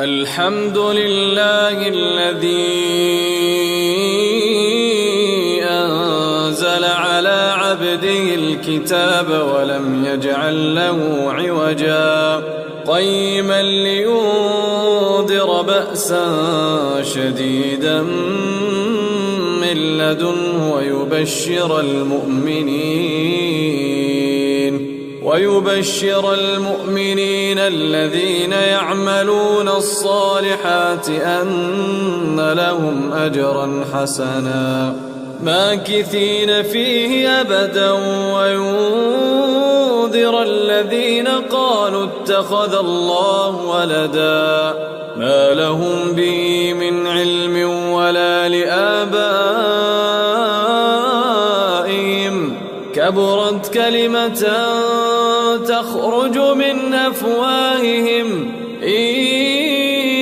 الحمد لله الذي أنزل على عبده الكتاب ولم يجعل له عوجا قيما لينذر بأسا شديدا من لدنه ويبشر المؤمنين الذين يعملون الصالحات أن لهم أجرا حسنا ماكثين فيه أبدا وينذر الذين قالوا اتخذ الله ولدا ما لهم به من علم ولا لآبائهم كبرت كلمة تخرج من أفواههم إن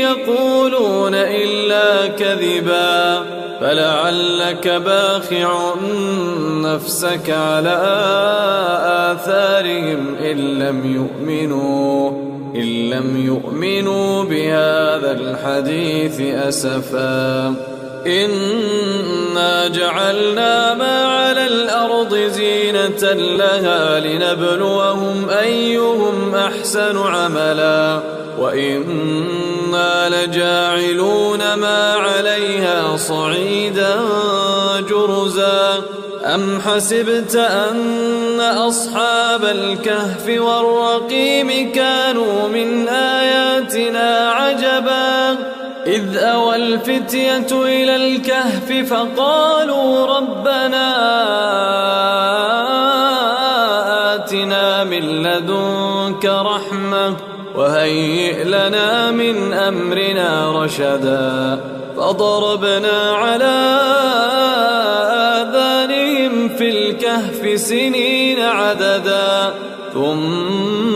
يقولون إلا كذبا فلعلك باخع نفسك على آثارهم إن لم يؤمنوا بهذا الحديث أسفا إنا جعلنا ما على الأرض زينة لها لنبلوهم أيهم أحسن عملا وإنا لجاعلون ما عليها صعيدا جرزا أم حسبت أن أصحاب الكهف والرقيم كانوا من آياتنا عجبا إذ أوى الفتية إلى الكهف فقالوا ربنا آتنا من لدنك رحمة وهيئ لنا من أمرنا رشدا فضربنا على آذانهم في الكهف سنين عددا ثم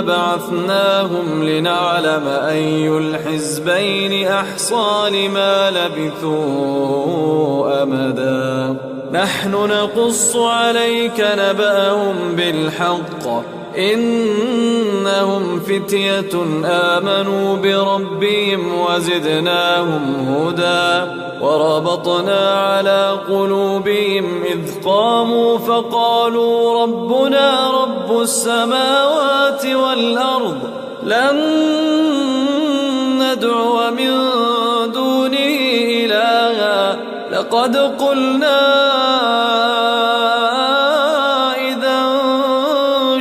بعثناهم لنعلم أي الحزبين أحصى لما لبثوا أمدا نحن نقص عليك نبأهم بالحق إنهم فتية آمنوا بربهم وزدناهم هدى وربطنا على قلوبهم إذ قاموا فقالوا ربنا رب السماوات والأرض لن ندعو من دونه إلها لقد قلنا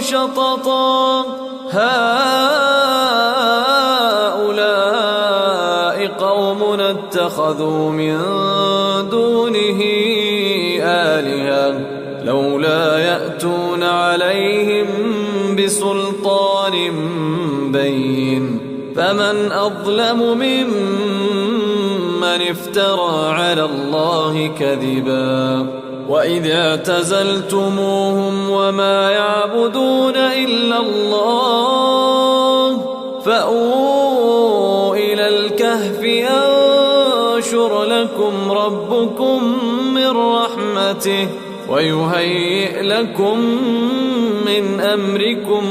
شططا هؤلاء قومنا اتخذوا من دونه آلهة لولا يأتون عليهم بسلطان بين فمن أظلم ممن افترى على الله كذبا وإذ اعتزلتموهم وما يعبدون إلا الله فأووا إلى الكهف ينشر لكم ربكم من رحمته ويهيئ لكم من أمركم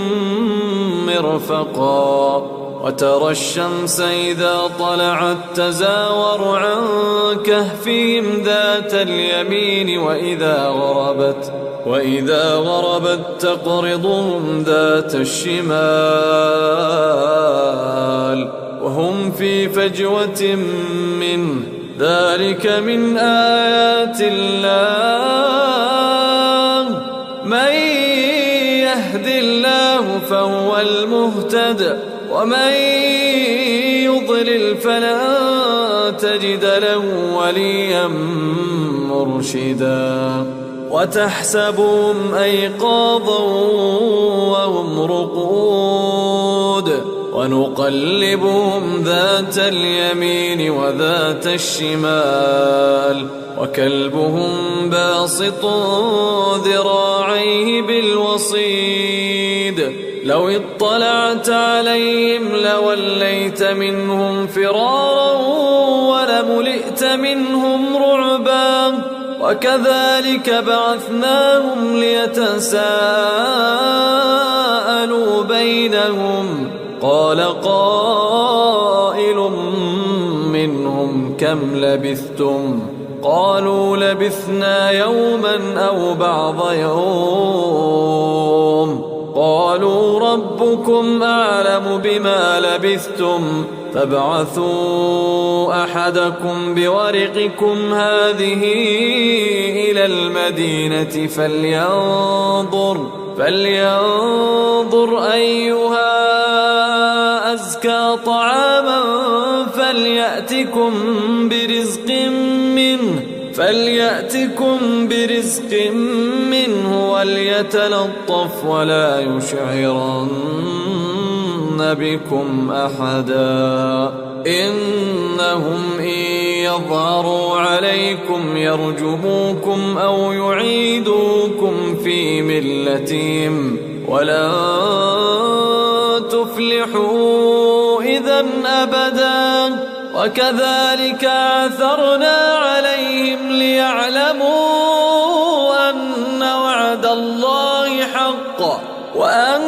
مرفقا وترى الشمس إذا طلعت تزاور عن كهفهم ذات اليمين وإذا غربت تقرضهم ذات الشمال وهم في فجوة منه ذلك من آيات الله من يهد الله فهو المهتد ومن يضلل فلن تجد له وليا مرشدا وتحسبهم أيقاظا وهم رقود ونقلبهم ذات اليمين وذات الشمال وكلبهم باسط ذراعيه بالوصيد لو اطلعت عليهم لوليت منهم فرارا ولملئت منهم رعبا وكذلك بعثناهم ليتساءلوا بينهم قال قائل منهم كم لبثتم قالوا لبثنا يوما أو بعض يوم قالوا ربكم أعلم بما لبثتم فابعثوا أحدكم بورقكم هذه إلى المدينة فلينظر أيها أزكى طعاما فليأتكم برزق منه وليتلطف ولا يشعرن بكم أحدا إنهم إن يظهروا عليكم يرجموكم أو يعيدوكم في ملتهم ولن تفلحوا إذا أبدا وكذلك عثرنا عليهم ليعلموا أن وعد الله حق وأن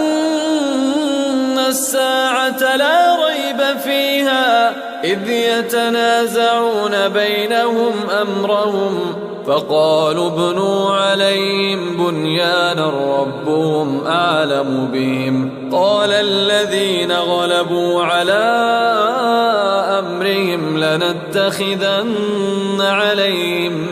الساعة لا ريب فيها إذ يتنازعون بينهم أمرهم فقالوا ابنوا عليهم بنيانا ربهم أعلم بهم قال الذين غلبوا على أمرهم لنتخذن عليهم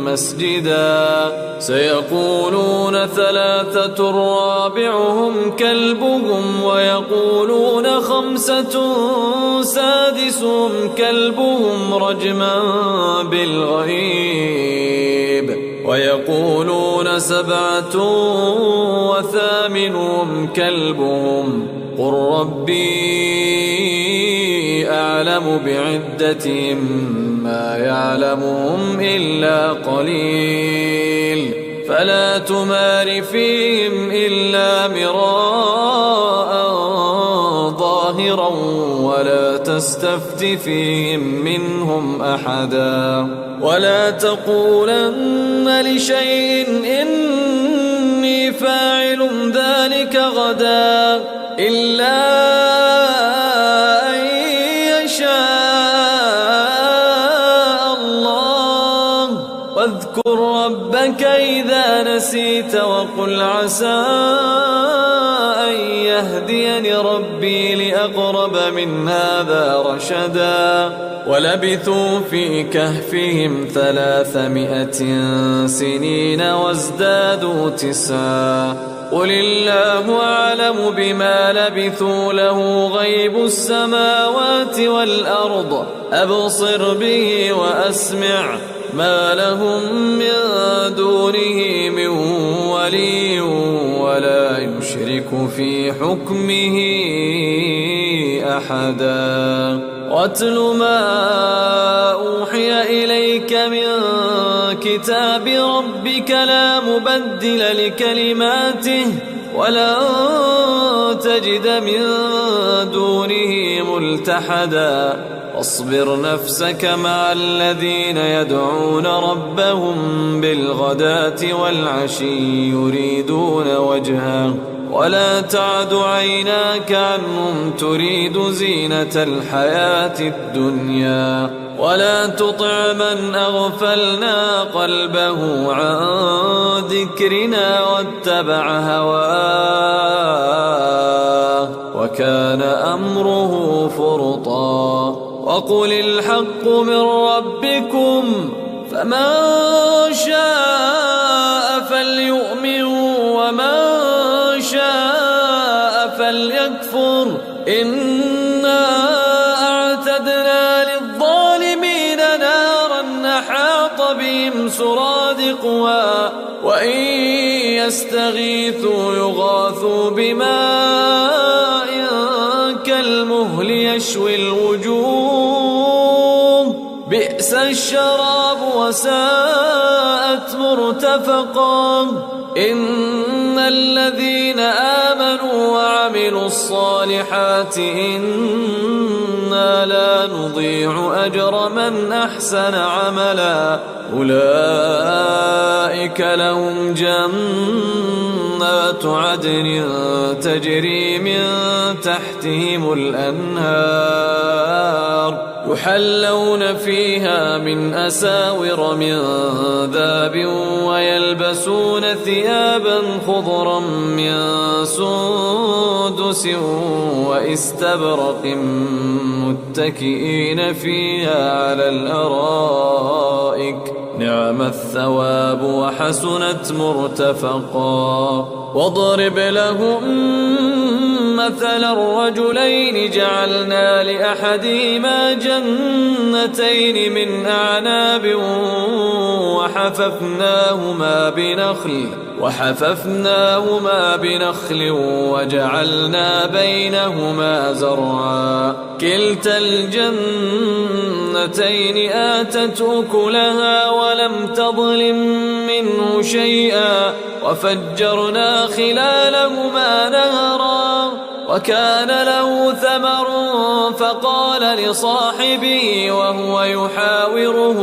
مسجدا سيقولون ثلاثة رابعهم كلبهم ويقولون خمسة سادسهم كلبهم رجما بالغيب ويقولون سبعة وثامنهم كلبهم قل ربي أعلم بعدتهم ما يعلمهم إلا قليل فلا تمار فيهم إلا مراء ظاهرا ولا تستفت فيهم منهم أحدا ولا تقولن لشيء إني فاعل ذلك غدا إلا أن يشاء الله واذكر ربك إذا نسيت وقل عسى أن يهديني ربي لأقرب من هذا رشدا ولبثوا في كهفهم 300 سنين وازدادوا 9 قل الله أعلم بما لبثوا له غيب السماوات والأرض أبصر به وأسمع ما لهم من دونه من ولي ولا يشرك في حكمه أحدا واتل ما أوحي إليك من كتاب ربك لا مبدل لكلماته ولن تجد من دونه ملتحدا واصبر نفسك مع الذين يدعون ربهم بالغداة والعشي يريدون وجهه ولا تعد عيناك عنهم تريد زينة الحياة الدنيا ولا تطع من أغفلنا قلبه عن ذكرنا واتبع هواه وكان أمره فرطا وقل الحق من ربكم فمن شاء فليؤمن ومن شاء فليكفر إنا أعتدنا للظالمين نارا أحاط بهم سرادقها وإن يستغيثوا يغاثوا بماء كالمهل يشوي الوجوه بئس الشراب وساءت مرتفقا إن الذين آمنوا وعملوا الصالحات إنا لا نضيع أجر من أحسن عملا أولئك لهم جنات عدن تجري من تحتهم الأنهار يحلون فيها من أساور من ذهب ويلبسون ثيابا خضرا من سندس واستبرق متكئين فيها على الأرائك نعم الثواب وحسنت مرتفقا واضرب لهم مثلا الرجلين جعلنا لأحدهما جنتين من أعناب وحففناهما بنخل وجعلنا بينهما زرعا كلتا الجنتين آتت أكلها ولم تظلم منه شيئا وفجرنا خلالهما نهرا وكان له ثمر فقال لصاحبه وهو يحاوره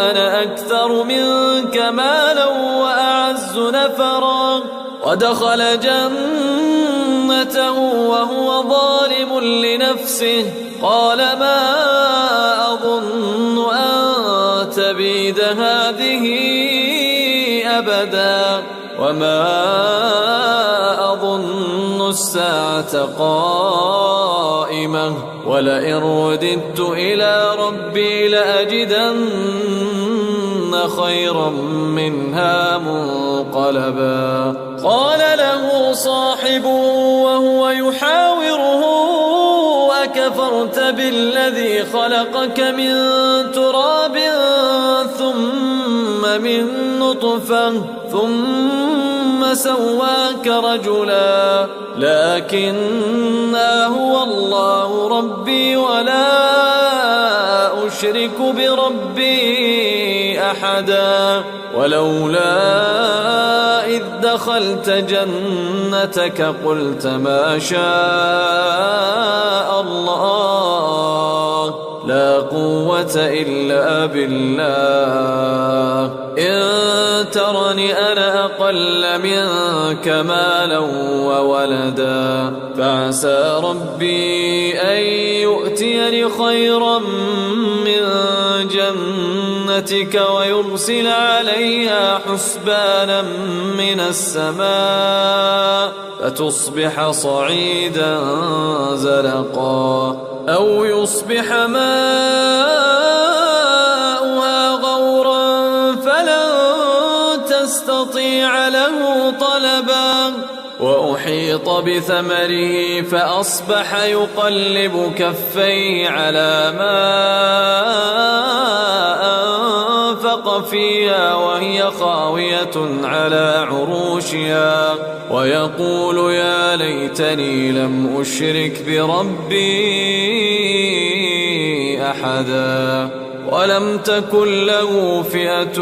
أنا أكثر منك مالا وأعز نفرا ودخل جنته وهو ظالم لنفسه قال ما أظن أن تبيد هذه أبدا وما أظن الساعة قائمة ولئن رددت إلى ربي لأجدن خيرا منها منقلبا قال له صاحبه وهو يحاوره أكفرت بالذي خلقك من تراب ثم من نطفة ثم سواك رجلا لكن هو الله ربي ولا أشرك بربي أحدا ولولا إذ دخلت جنتك قلت ما شاء الله لا قوة إلا بالله إن ترني أنا أقل منك مالا وولدا فعسى ربي أن يؤتيني خيرا من جنتك ويرسل عليها حسبانا من السماء فتصبح صعيدا زلقا أو يصبح ماؤها غورا فلن تستطيع له طلبا وأحيط بثمره فأصبح يقلب كفيه على ما أنفق فيها وهي خاوية على عروشها ويقول يا ليتني لم أشرك بربي أحدا ولم تكن له فئة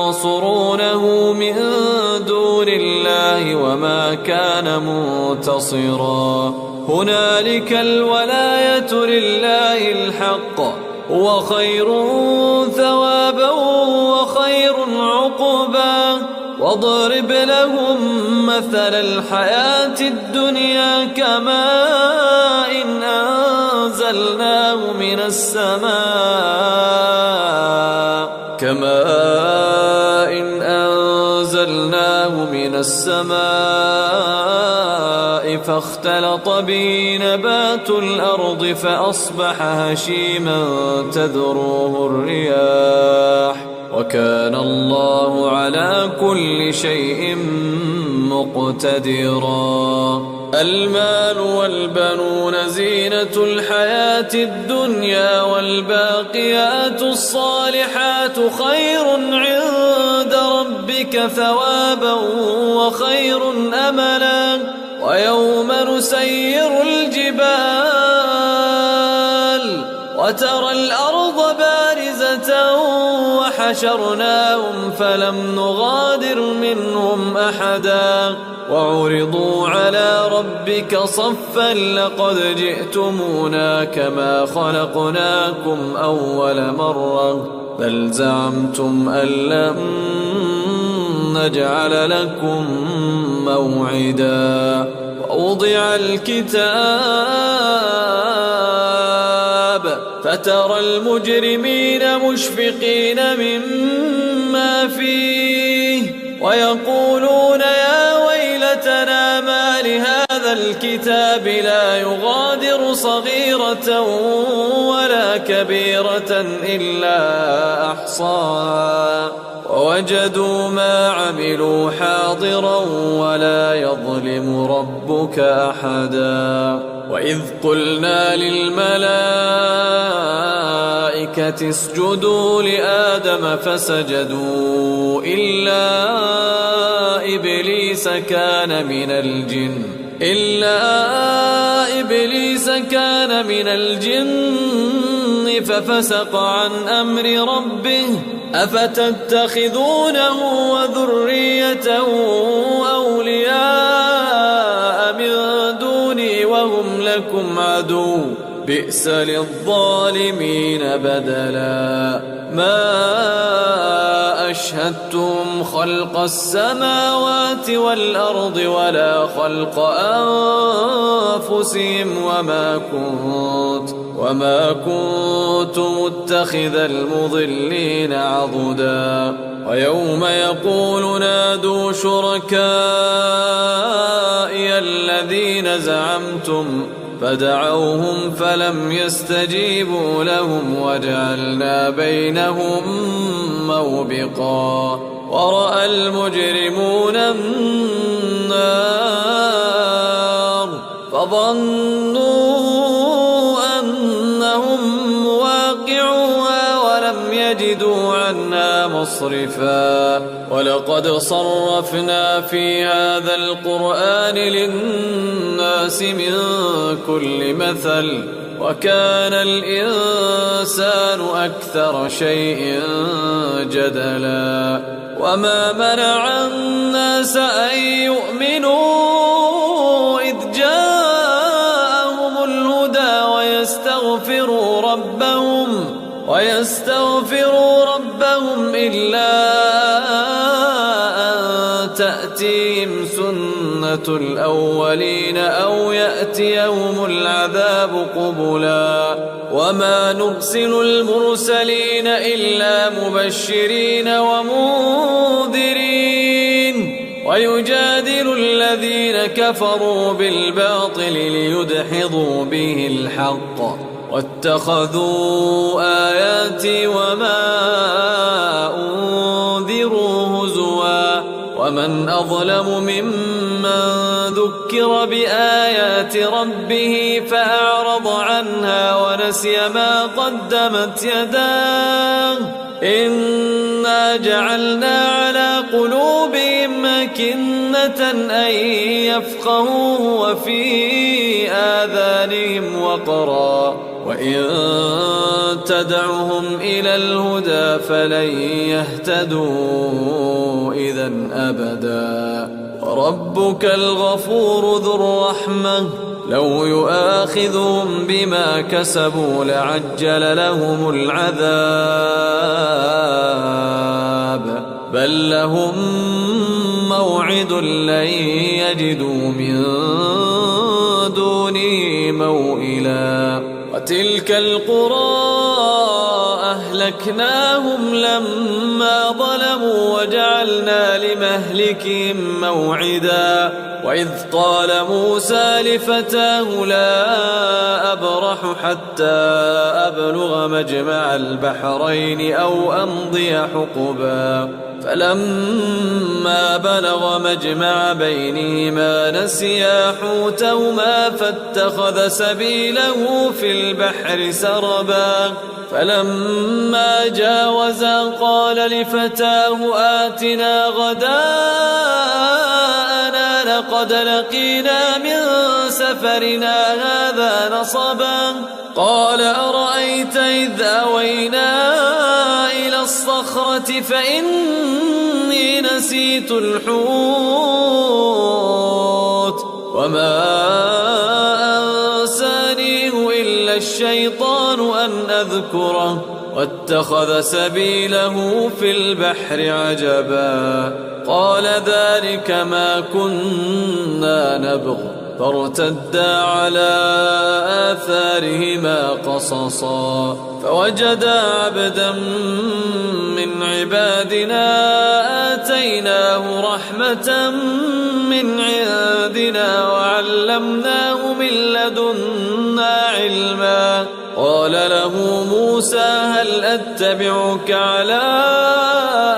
ينصرونه من دون الله وما كان منتصرا هنالك الولاية لله الحق هو خير ثوابا وخير عقبا واضرب لهم مثل الحياة الدنيا كماء أنزلناه من السماء فاختلط به نبات الأرض فأصبح هشيما تذروه الرياح وكان الله على كل شيء مقتدرا المال والبنون زينة الحياة الدنيا والباقيات الصالحات خير عند ربك ثوابا وخير أملا ويوم نسير الجبال وترى الأرض بارزة وحشرناهم فلم نغادر منهم أحدا وعرضوا على ربك صفا لقد جئتمونا كما خلقناكم أول مرة بل زعمتم أن لن نجعل لكم موعدا ووضع الكتاب فترى المجرمين مشفقين مما فيه ويقولون يا ويلتنا ما لهذا الكتاب لا يغادر صغيرة ولا كبيرة إلا أحصاها ووجدوا ما عملوا حاضرا ولا يظلم ربك أحدا. وإذ قلنا للملائكة اسجدوا لآدم فسجدوا إلا إبليس كان من الجن ففسق عن أمر ربه أفتتخذونه وذريته أولياء من دوني وهم لكم عدو بئس للظالمين بدلا. ما أشهدتم خلق السماوات والأرض ولا خلق أنفسهم وما كنت متخذ المضلين عضدا. ويوم يقول نادوا شركائي الذين زعمتم فدعوهم فلم يستجيبوا لهم وجعلنا بينهم موبقا. ورأى المجرمون النار فظنوا أنهم مواقعوها ولم يجدوا عنها مصرفا. ولقد صرفنا في هذا القرآن للناس من كل مثل وكان الإنسان أكثر شيء جدلا. وما منع الناس أن يؤمنوا إذ جاءهم الهدى ويستغفروا ربهم إلا أن تأتيهم سنة الأولين أو يأتيهم العذاب قبلا. وما نرسل المرسلين إلا مبشرين ومنذرين ويجادل الذين كفروا بالباطل ليدحضوا به الحق واتخذوا آياتي وما أنذروا هزوا. ومن أظلم ممن ذكر بآيات ربه فأعرض عنها ونسي ما قدمت يداه إنا جعلنا على قلوبهم أكنة أن يفقهوه وفي آذانهم وقرا وإن تدعهم إلى الهدى فلن يهتدوا إذا أبدا. وربك الغفور ذو الرحمة لو يؤاخذهم بما كسبوا لعجل لهم العذاب بل لهم موعد لن يجدوا من دونه موئلا. وتلك القرى أهلكناهم لما ظلموا وجعلنا لمهلكهم موعدا. وإذ قال موسى لفتاه لا أبرح حتى أبلغ مجمع البحرين أو أمضي حقبا فلما بلغ مجمع بينهما نسيا حوتهما فاتخذ سبيله في البحر سربا. فلما جاوزا قال لفتاه آتنا غداءنا لقد لقينا من سفرنا هذا نصبا. قال أرأيت إذ أوينا إلى الصخرة فإني نسيت الحوت وما أنسانيه إلا الشيطان أن أذكره واتخذ سبيله في البحر عجبا. قال ذلك ما كنا نبغ فارتدا على آثارهما قصصا فوجدا عبدا من عبادنا آتيناه رحمة من عندنا وعلمناه من لدنا علما قال له موسى هل أتبعك على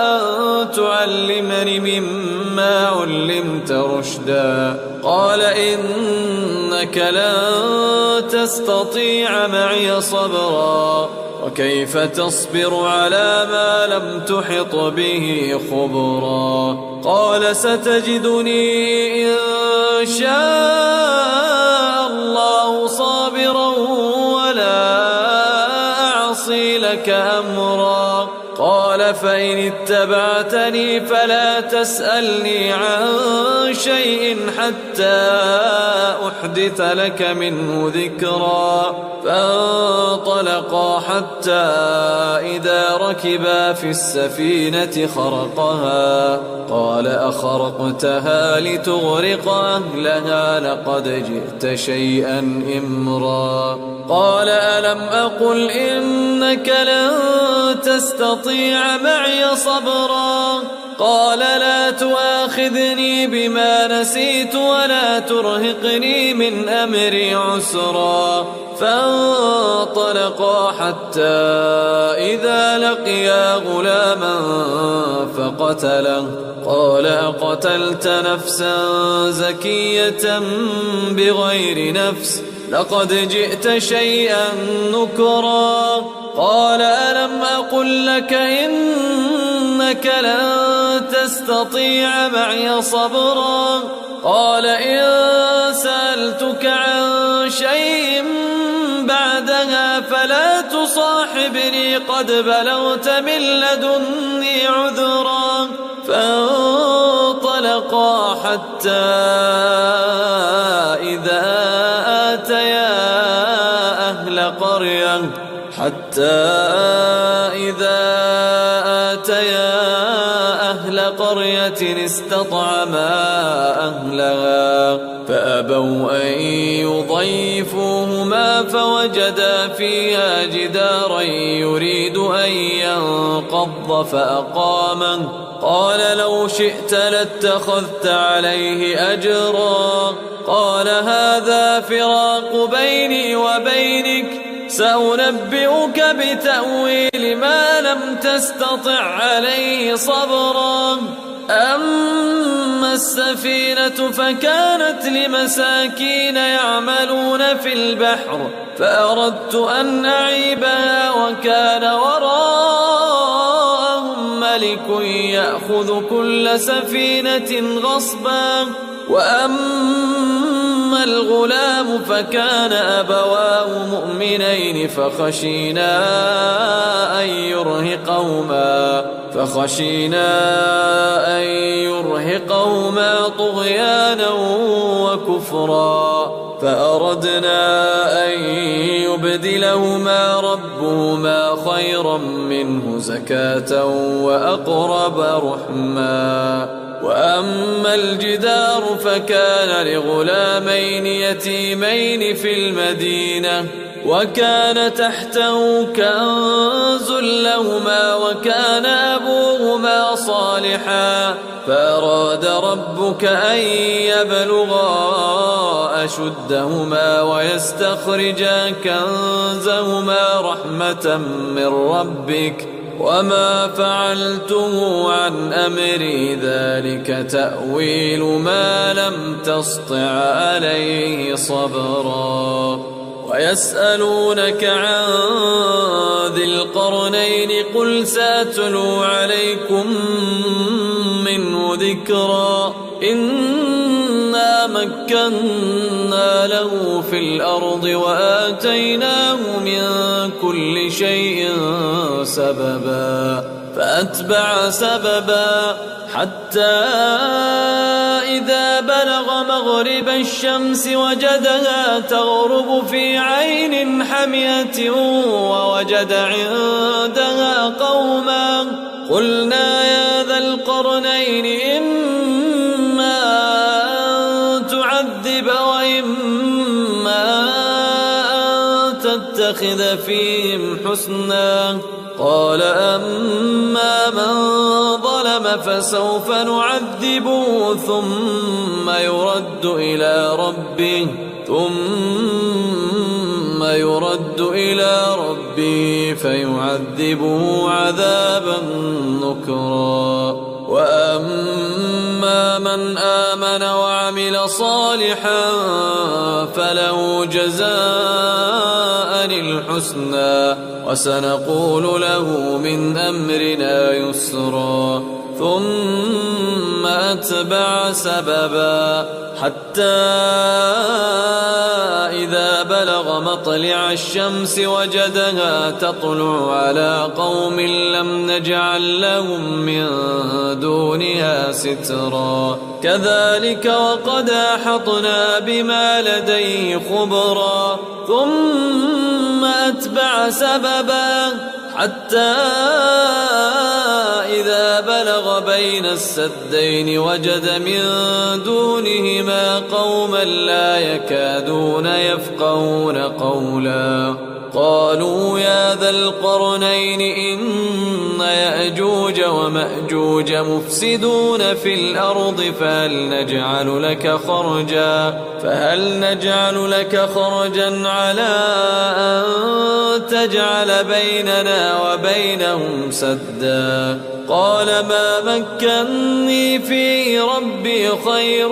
أن تعلمني مما علمت رشدا قال إنك لن تستطيع معي صبرا وكيف تصبر على ما لم تحط به خبرا قال ستجدني إن شاء الله صابرا ولا أعصي لك أمرا قال فإن اتبعتني فلا تسألني عن شيء حتى أحدث لك منه ذكرا فانطلقا حتى إذا ركبا في السفينة خرقها قال أخرقتها لتغرق أهلها لقد جئت شيئا إمرا قال ألم أقل إنك لن تستطيع معي صبرا قال لا تؤاخذني بما نسيت ولا ترهقني من أمري عسرا فانطلقا حتى إذا لقيا غلاما فقتله قال أقتلت نفسا زكية بغير نفس لقد جئت شيئا نكرا قال ألم أقل لك إنك لن تستطيع معي صبرا قال إن سألتك عن شيء بعدها فلا تصاحبني قد بلغت من لدني عذرا فانطلقا حتى إذا آتيا أهل قرية استطعما أهلها فأبوا أن يضيفوهما فوجدا فيها جدارا يريد أن ينقض فأقامه قال لو شئت لاتخذت عليه أجرا قال هذا فراق بيني وبينك سأنبئك بتأويل ما لم تستطع عليه صبرا أما السفينة فكانت لمساكين يعملون في البحر فأردت أن أعيبها وكان وراءهم ملك يأخذ كل سفينة غصبا وأما الغلام فكان أبواه مؤمنين فخشينا أن يرهقهما طغيانا وكفرا فأردنا أن يبدلهما ربهما خيرا منه زكاة وأقرب رحما وأما الجدار فكان لغلامين يتيمين في المدينة وكان تحته كنز لهما وكان أبوهما صالحا فأراد ربك أن يبلغا أشدهما ويستخرجا كنزهما رحمة من ربك وما فعلته عن أمري ذلك تأويل ما لم تسطع عليه صبرا ويسألونك عن ذي القرنين قل سأتلو عليكم منه ذكرا إنا مكنا له في الأرض وآتيناه من كل شيء سببا فأتبع سببا حتى إذا بلغ مغرب الشمس وجدها تغرب في عين حمية ووجد عندها قوما قلنا يا ذا القرنين إما أن تعذب وإما تتخذ فيهم حسنا. قال أما من ظلم فسوف نعذبه ثم يرد إلى ربه فيعذبه عذابا نكرا. وأما من آمن وعمل صالحا فله جزاء الحسنى وسنقول له من أمرنا يسرا. ثم أتبع سببا حتى إذا بلغ مطلع الشمس وجدها تطلع على قوم لم نجعل لهم من دونها سترا. كذلك وقد أحطنا بما لديه خبرا. ثم أتبع سببا حتى إذا بلغ بين السدين وجد من دونهما قوما لا يكادون يفقهون قولا. قالوا يا ذا القرنين إن يأجوج ومأجوج مفسدون في الأرض فهل نجعل لك خرجا على أن تجعل بيننا وبينهم سدا. قال ما مكني فيه ربي خير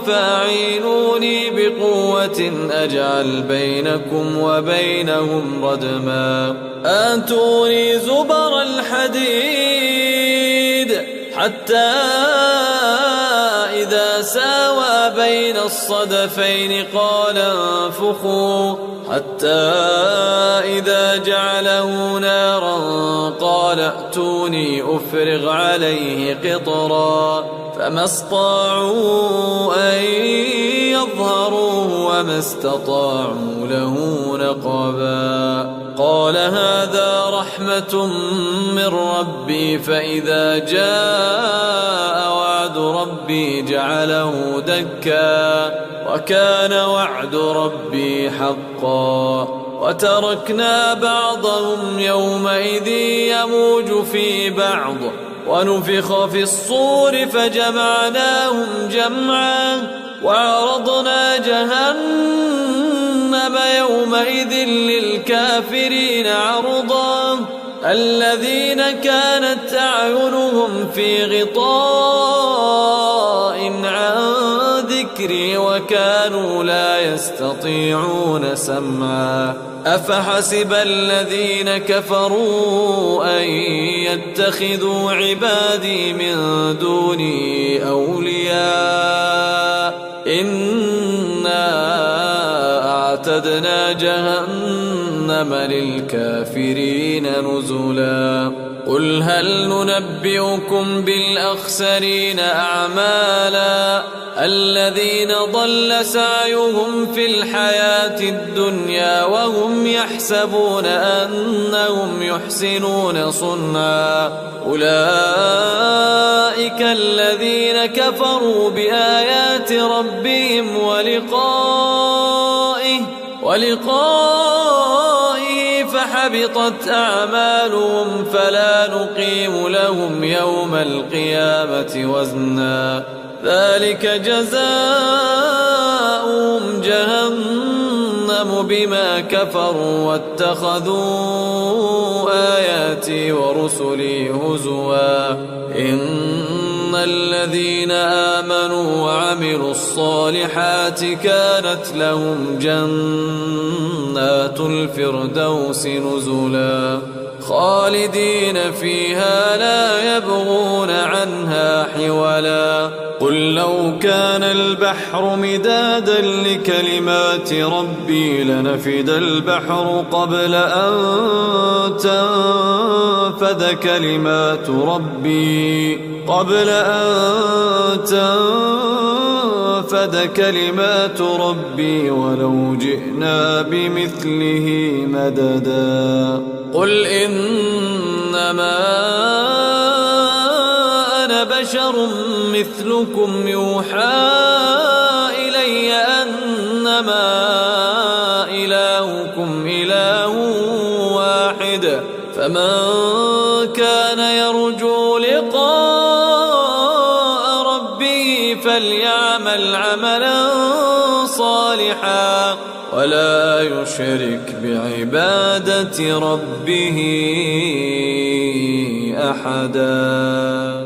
فأعينوني بقوة أجعل بينكم وبينهم ردما. آتوني زبر الحديد حتى إذا ساوى بين الصدفين قال انفخوا حتى إذا جعله نارا قال ائتوني أفرغ عليه قطرا. فما استطاعوا أن يظهروه وما استطاعوا له نقبا. قال هذا رحمة من ربي فإذا جاء وعد ربي جعله دكا وكان وعد ربي حقا. وتركنا بعضهم يومئذ يموج في بعض ونفخ في الصور فجمعناهم جمعا وعرضنا جهنم يومئذ للكافرين عرضا. الذين كانت أعينهم في غطاء عن ذكري وكانوا لا يستطيعون سمعا. أفحسب الذين كفروا أن يتخذوا عبادي من دوني أولياء إنا أعتدنا جهنم للكافرين نزلا. قل هل ننبئكم بالأخسرين أعمالا الذين ضل سعيهم في الحياة الدنيا وهم يحسبون أنهم يحسنون صنعا. أولئك الذين كفروا بآيات ربهم ولقائه فحبطت أعمالهم فلا نقيم لهم يوم القيامة وزنا. ذلك جزاؤهم جهنم بما كفروا واتخذوا آياتي ورسلي هزوا. إن الذين آمنوا وعملوا الصالحات كانت لهم جنات الفردوس نزلا خالدين فيها لا يبغون عنها حولا. قل لو كان البحر مدادا لكلمات ربي لنفد البحر قبل أن تنفد كلمات ربي ولو جئنا بمثله مددا. قل إنما أنا بشر مثلكم يوحى إلي أنما إلهكم إلهكم إله واحد فمن كان يرجو لقاء ربه فليعمل عملا صالحا ولا يشرك بعبادة ربه أحدا.